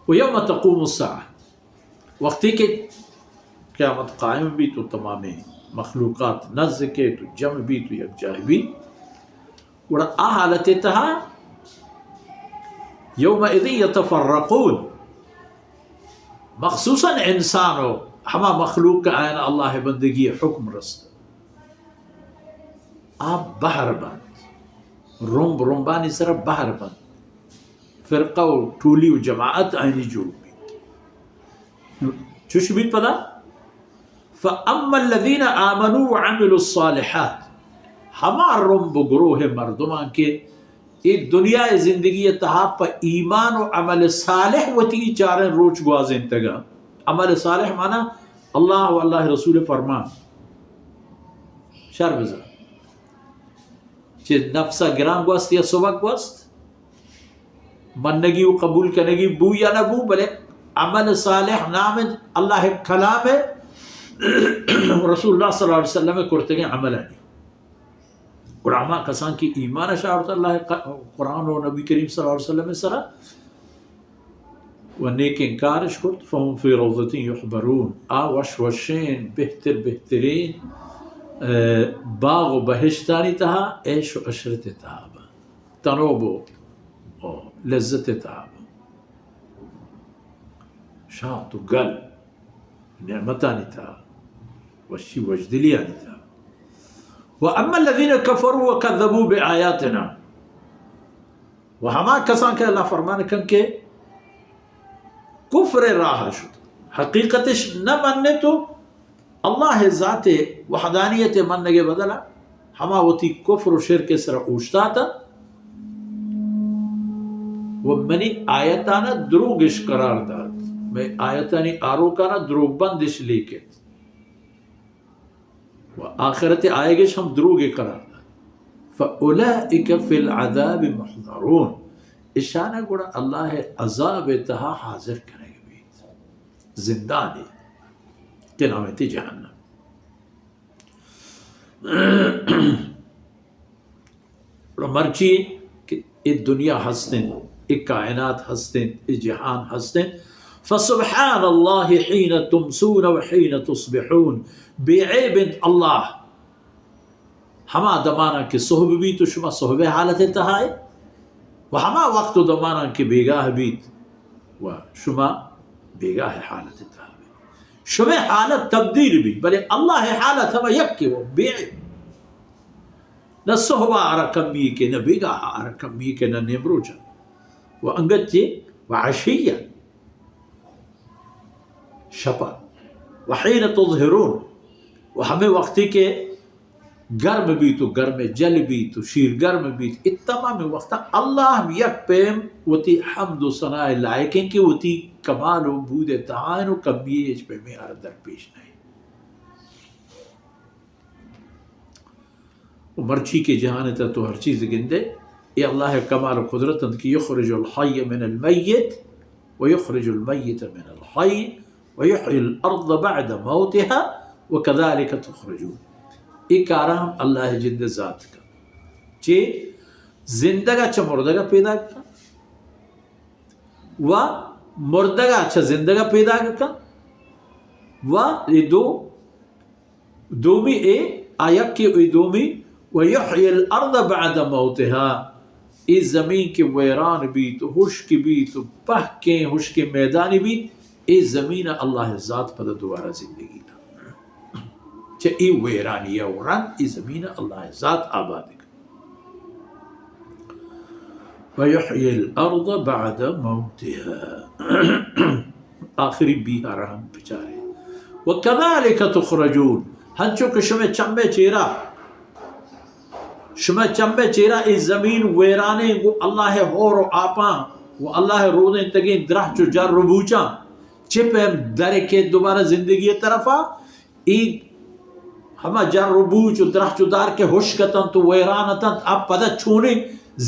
وَيَوْمَ تَقُومُ السَّاعَةُ، وقتی کہ قیامت قائم بھی تو تمام مخلوقات نزد کے تو جمع بھی تو یکجاہ بھی وڑا آ حالت تہا یومئذ یتفرقون، مخصوصاً انسانو ہما مخلوق کا آئین اللہ بندگی حکم رست آپ بہر بند رنبانی صرف بہر بند فرقہ و ٹولی و جماعت آئینی جو بھی چوش بھی پدا فَأَمَّا الَّذِينَ آمَنُوا وَعَمِلُوا الصَّالِحَاتِ، ہما رنب گروہ مردمان کے ایک دنیا زندگی تہا پا ایمان و عمل صالح وتی چاریں روچ گوازیں تگا. عمل صالح مانا اللہ و اللہ رسول فرمان شر بزر چی نفسا گران گوست یا سبق گوست منگی و قبول کنگی بو یا نبو، بلے عمل صالح نام اللہ کلام ہے رسول اللہ صلی اللہ علیہ وسلم کرتے گئے عمل ہے. قرآن کسان کی ایمان شاعرت اللہ قرآن و نبی کریم صلی اللہ علیہ وسلم سرا و نیک انکارش کرد فهم فی روضت یحبرون، آوش وشین بہتر بہترین باغ و بہشتانی تہا عیش و عشرت تہا تنوب و لذت تہا شاعت و گل نعمتانی تہا وشی وجدلیانی تہا. وَأَمَّا الَّذِينَ كَفَرُوا وَكَذَّبُوا بِآيَاتِنَا، وہما کسان کے اللہ فرمان کن کے کفر راہ شد حقیقتش نہ مننے تو اللہ ذات وحدانیت مننے کے بدلا ہما ہوتی کفر و شرک سر اوشتا تھا وہ منی آیتانا دروگش قرار داد میں آیتانی آروکانا دروگ بندش لیکت و آخرت آئے گے ہم دروگے قرار دا فَأُولَئِكَ فِي الْعَذَابِ مُحْضَرُونَ، اشانہ گوڑا اللہ عذاب تہا حاضر کرے گا بھی زندانی کے نامتی جہنم. مرچی کہ یہ دنیا ہستیں ایک کائنات ہستیں ایک جہان ہستیں فسبحان اللہ حین تمسون و حین تصبحون، بے عیب اللہ ہما دمانا کے صحب بھی تو شما صحب حالت تہائے و ہما وقت دمانا کے بیگاہ بیت و شما بیگاہ حالت تہائے شما حالت تبدیل بھی بلے اللہ حالت ہما یک کے وہ بے عیب نہ صحبہ آرکم بھی کے نہ بیگاہ آرکم بھی کے نہ نمروجہ و انگت و عشیہ شپا وحین تظہرون و ہمیں وقتی کے گرم بھی تو گرم جل بھی تو شیر گرم بھی تو اتمام وقتا اللہ یک پیم وتی حمد و ثناء لائکیں کہ وتی کمال و بود تعین و کمیج پہ میں در پیش نہیں. مرچی کے جہان تا تو ہر چیز گندے یہ اللہ کمال و قدرت کی یخرج الحی من المیت و یخرج المیت من الحی وَيُحْيِي الْأَرْضَ بَعْدَ مَوْتِهَا وَكَذَلِكَ تُخْرَجُونَ. ایک آرام اللہ جند ذات کا چے زندگا چا مردگا پیدا کا و مردگا چا زندگا پیدا کا و دومی اے آیک کی دومی وَيُحْيِي الْأَرْضَ بَعْدَ مَوْتِهَا، اس زمین کے ویران بھی تو خشک بھی تو پہکیں خشک میدانی بھی ای زمین اللہ ذات پدا دوبارہ زندگی نا چھے ای ویرانی ورن ای زمین اللہ ذات آباد کا. وَيُحْيِي الْأَرْضَ بَعْدَ مَوْتِهَا آخری بیہا رہم پچارے. وَكَذَلِكَ تُخْرَجُونَ، ہنچو کہ شمع چمبے چیرا ای زمین ویرانے وہ اللہ ہور و آپاں وہ اللہ رودیں تگیں درہ چو جر ربوچاں چپم در کے دوبارہ زندگی طرفا ای ہما جر ربوچ و درخ چدار کے حشکتن تو ویرانتن اب پدا چونے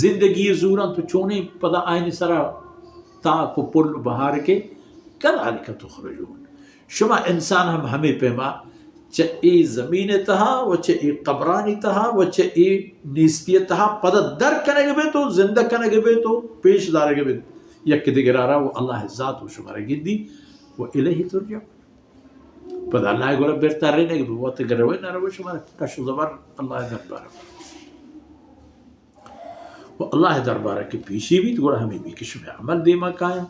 زندگی زورن تو چونے پدا آئین سرا تاک و پل بہار کے کذالک تخرجون. شما انسان ہم ہمیں پیما چا ای زمین تہا و چا ای قبرانی تہا و چا ای نیستی تہا پدا در کنگے بے تو زندہ کنگے بے تو پیش دارے بے یک دیگرارا و الله ذات و شماره گندی و الیه ترجع پس الله گوره برتره نگه به وقت گروه نروه شماره کش زبر الله درباره و الله درباره که پیشی بید گوره همین بی که شما عمل دیما کایا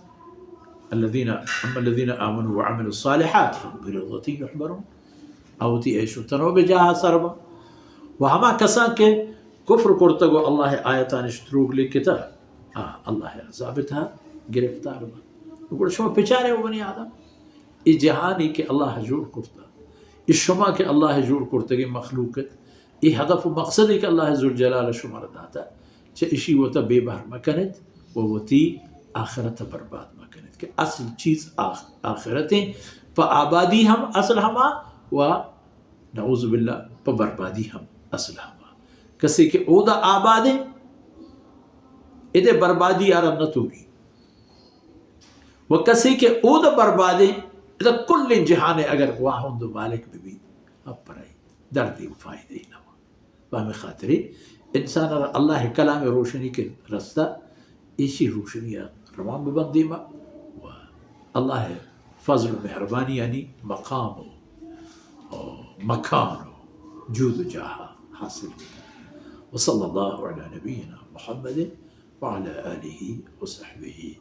الذين آمنوا وعملوا الصالحات برضوتي يحبرون او تی ایشو تنو بجاها سربا و ہما کسان کے کفر کرتا گو اللہ آیتان اشتروگ لکتا اللہ عذابت ہے گرفتار با گوڑا شما پچارے ہو بنی آدم ای جہانی کے اللہ جوڑ کرتا ای شما کے اللہ جوڑ کرتا گی مخلوقت ای ہدف و مقصدی کہ اللہ ذوالجلال شما رداتا چا اشی وطا بے بہر مکنت و وطی آخرت برباد مکنت کہ اصل چیز آخرتیں پا آبادی ہم اصل ہما و نعوذ باللہ پا بربادی ہم اصل ہما کسی کہ او دا آبادیں ادھے بربادی آرم نتوری و کسی کہ او دا بربادیں ادھے کل جہانے اگر واہن دو مالک بھی اب پرائی دردی و فائدہ نما فہمی خاطری انسان اللہ کلام روشنی کے رستہ اسی روشنی روان ببندی ما و اللہ فضل و مہربانی یعنی مقام و مکان و جود و جاہا حاصل وصلی اللہ علی نبینا محمد وعلى آلہ وصحبہ